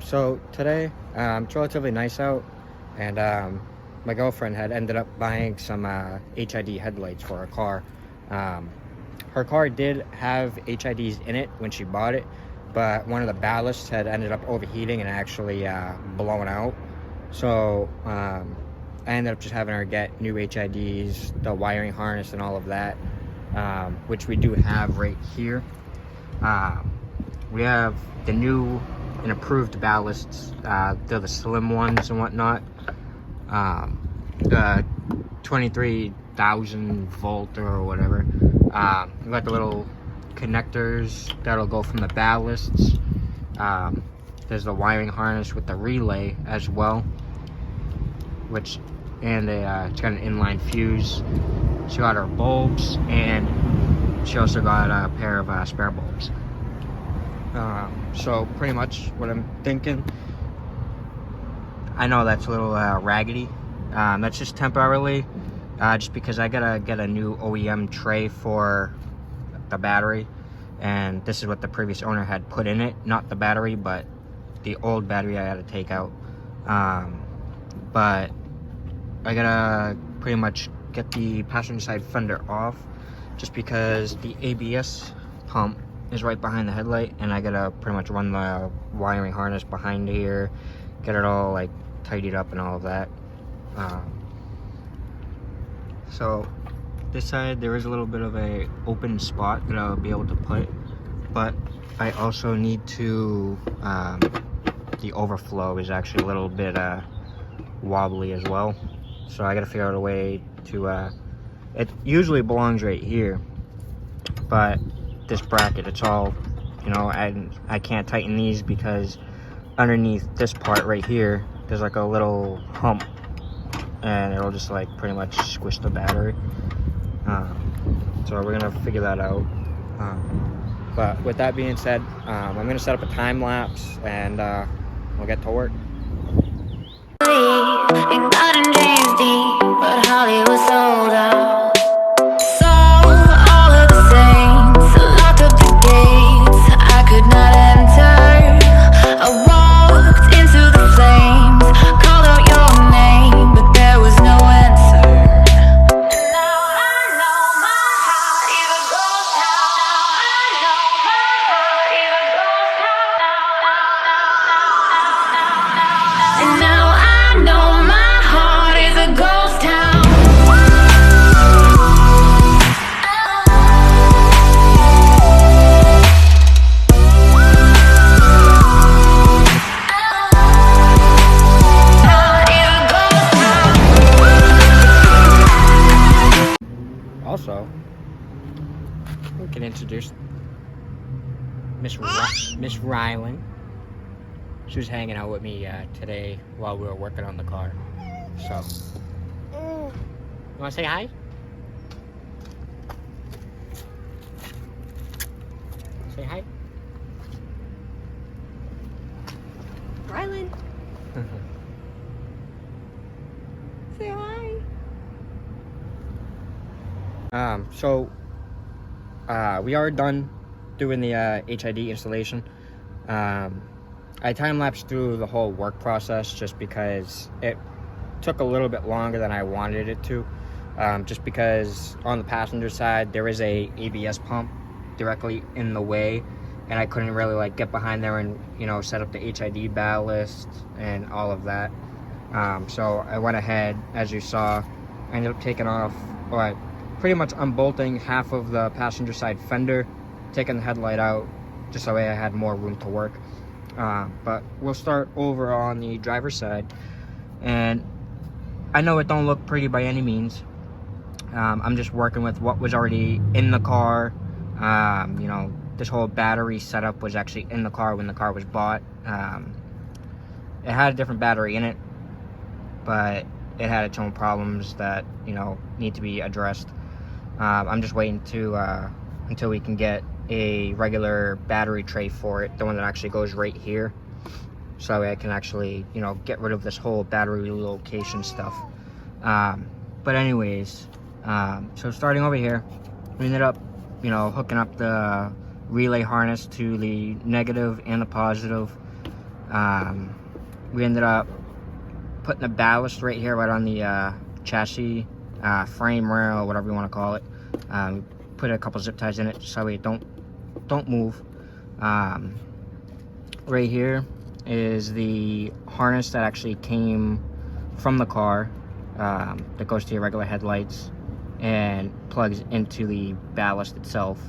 So today, it's relatively nice out, and my girlfriend had ended up buying some HID headlights for her car. Her car did have HIDs in it when she bought it, but one of the ballasts had ended up overheating and actually blowing out. So I ended up just having her get new HIDs, the wiring harness and all of that, which we do have right here. We have the new and approved ballasts. They're the slim ones and whatnot. The 23,000 volt or whatever. We got the little connectors that'll go from the ballasts. There's the wiring harness with the relay as well, and it's got an inline fuse. She got her bulbs, and she also got a pair of spare bulbs. So pretty much what I'm thinking, I know that's a little raggedy. That's just temporarily, just because I gotta get a new OEM tray for the battery, and this is what the previous owner had put in it, not the battery, but the old battery I had to take out. But I gotta pretty much get the passenger side fender off, just because the ABS pump is right behind the headlight, and I gotta pretty much run the wiring harness behind here, get it all like tidied up and all of that. So this side there is a little bit of a open spot that I'll be able to put, but I also need to the overflow is actually a little bit wobbly as well, so I gotta figure out a way to it usually belongs right here, but this bracket, it's all, you know, I can't tighten these because underneath this part right here there's like a little hump, and it'll just like pretty much squish the battery. So we're gonna figure that out. But with that being said, I'm gonna set up a time lapse, and we'll get to work. And garden dreams deep, but Hollywood sold out. So all of the saints locked up the gates. I could not enter. I walked into the flames, called out your name, but there was no answer. And now I know my heart is a ghost town. Now I know my heart is a ghost town. And now I know my heart is a ghost town. Also, we can introduce Miss Rylan. She was hanging out with me today while we were working on the car. So, you want to say hi? Say hi. Rylan, say hi. So we are done doing the HID installation. I time-lapsed through the whole work process just because it took a little bit longer than I wanted it to, just because on the passenger side there is a ABS pump directly in the way, and I couldn't really like get behind there and, you know, set up the HID ballast and all of that. So I went ahead, as you saw, I ended up taking off, or pretty much unbolting half of the passenger side fender, taking the headlight out, just so I had more room to work. But we'll start over on the driver's side, and I know it don't look pretty by any means. I'm just working with what was already in the car. You know, this whole battery setup was actually in the car when the car was bought. It had a different battery in it, but it had its own problems that, you know, need to be addressed. I'm just waiting to until we can get a regular battery tray for it, the one that actually goes right here, so I can actually, you know, get rid of this whole battery relocation stuff. But anyways, so starting over here, we ended up, you know, hooking up the relay harness to the negative and the positive. We ended up putting the ballast right here, right on the chassis, frame rail, whatever you want to call it. Put a couple zip ties in it so it don't move. Right here is the harness that actually came from the car, that goes to your regular headlights and plugs into the ballast itself.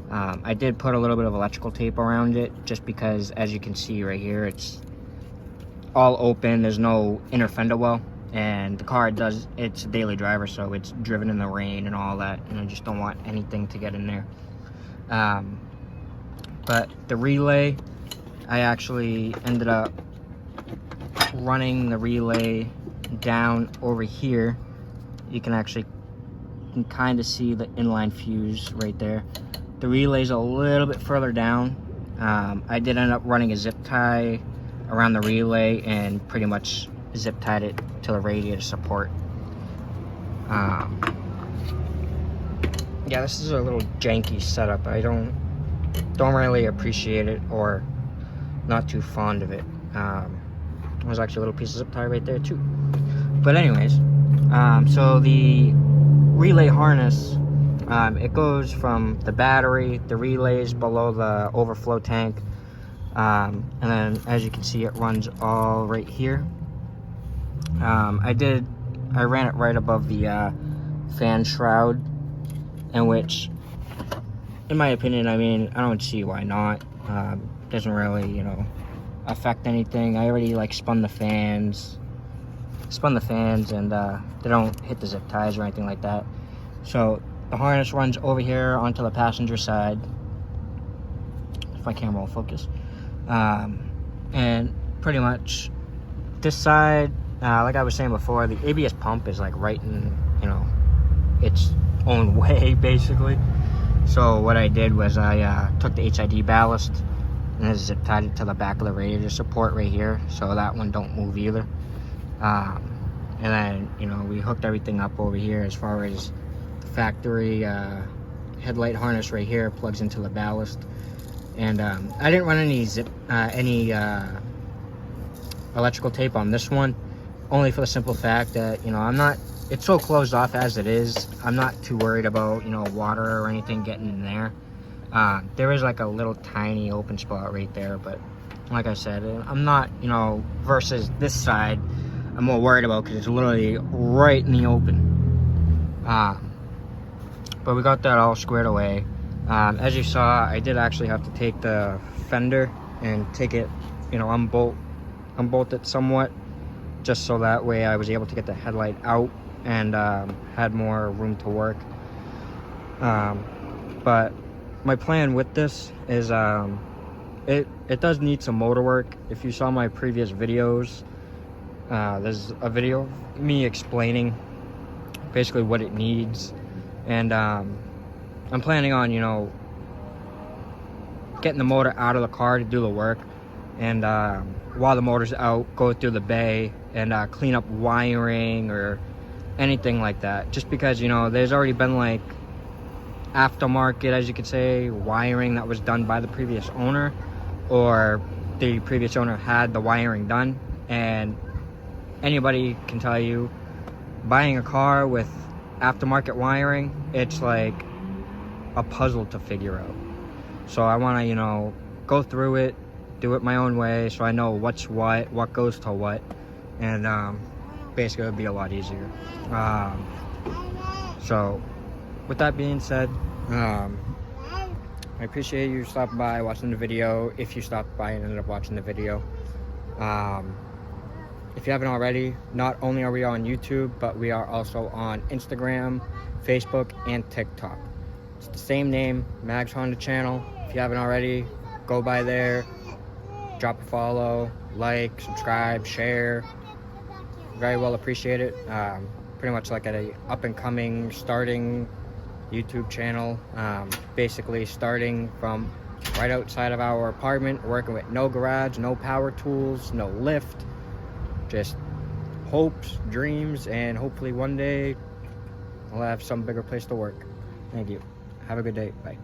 I did put a little bit of electrical tape around it just because, as you can see right here, it's all open. There's no inner fender well, and the car it's a daily driver, so it's driven in the rain and all that, and I just don't want anything to get in there. But the relay, I actually ended up running the relay down over here. You can kind of see the inline fuse right there. The relay's a little bit further down. I did end up running a zip tie around the relay and pretty much zip tied it to the radiator support. Yeah, this is a little janky setup. I don't really appreciate it, or not too fond of it. There's actually a little piece of zip tie right there too. But anyways, so the relay harness, it goes from the battery, the relays below the overflow tank, and then as you can see, it runs all right here. I ran it right above the fan shroud, in which, in my opinion, I mean, I don't see why not. Doesn't really, you know, affect anything. I already spun the fans and they don't hit the zip ties or anything like that. So the harness runs over here onto the passenger side, if my camera will focus, and pretty much this side, like I was saying before, the ABS pump is right in, you know, its own way basically. So what I did was I took the HID ballast and I zip tied it to the back of the radiator support right here, so that one don't move either. And then, you know, we hooked everything up over here as far as the factory headlight harness right here plugs into the ballast. And I didn't run any electrical tape on this one, only for the simple fact that, you know, it's so closed off as it is. I'm not too worried about, you know, water or anything getting in there. There is a little tiny open spot right there, but like I said, I'm not, you know, versus this side, I'm more worried about because it's literally right in the open. But we got that all squared away. As you saw, I did actually have to take the fender and take it, you know, unbolt it somewhat, just so that way I was able to get the headlight out and had more room to work. But my plan with this is it does need some motor work. If you saw my previous videos, there's a video of me explaining basically what it needs, and I'm planning on, you know, getting the motor out of the car to do the work, and while the motor's out, go through the bay and clean up wiring or anything like that, just because, you know, there's already been aftermarket, as you could say, wiring that was done by the previous owner, or the previous owner had the wiring done. And anybody can tell you, buying a car with aftermarket wiring, it's like a puzzle to figure out. So I want to, you know, go through it, do it my own way, so I know what's what goes to what, and basically it'll be a lot easier. So with that being said, I appreciate you stopping by, watching the video, if you stopped by and ended up watching the video. If you haven't already, not only are we on YouTube, but we are also on Instagram, Facebook, and TikTok. It's the same name, Mags Honda Channel. If you haven't already, go by there, drop a follow, like, subscribe, share. Very well appreciate it. Pretty much like an up-and-coming, starting YouTube channel. Basically starting from right outside of our apartment, working with no garage, no power tools, no lift. Just hopes, dreams, and hopefully one day I'll have some bigger place to work. Thank you. Have a good day. Bye.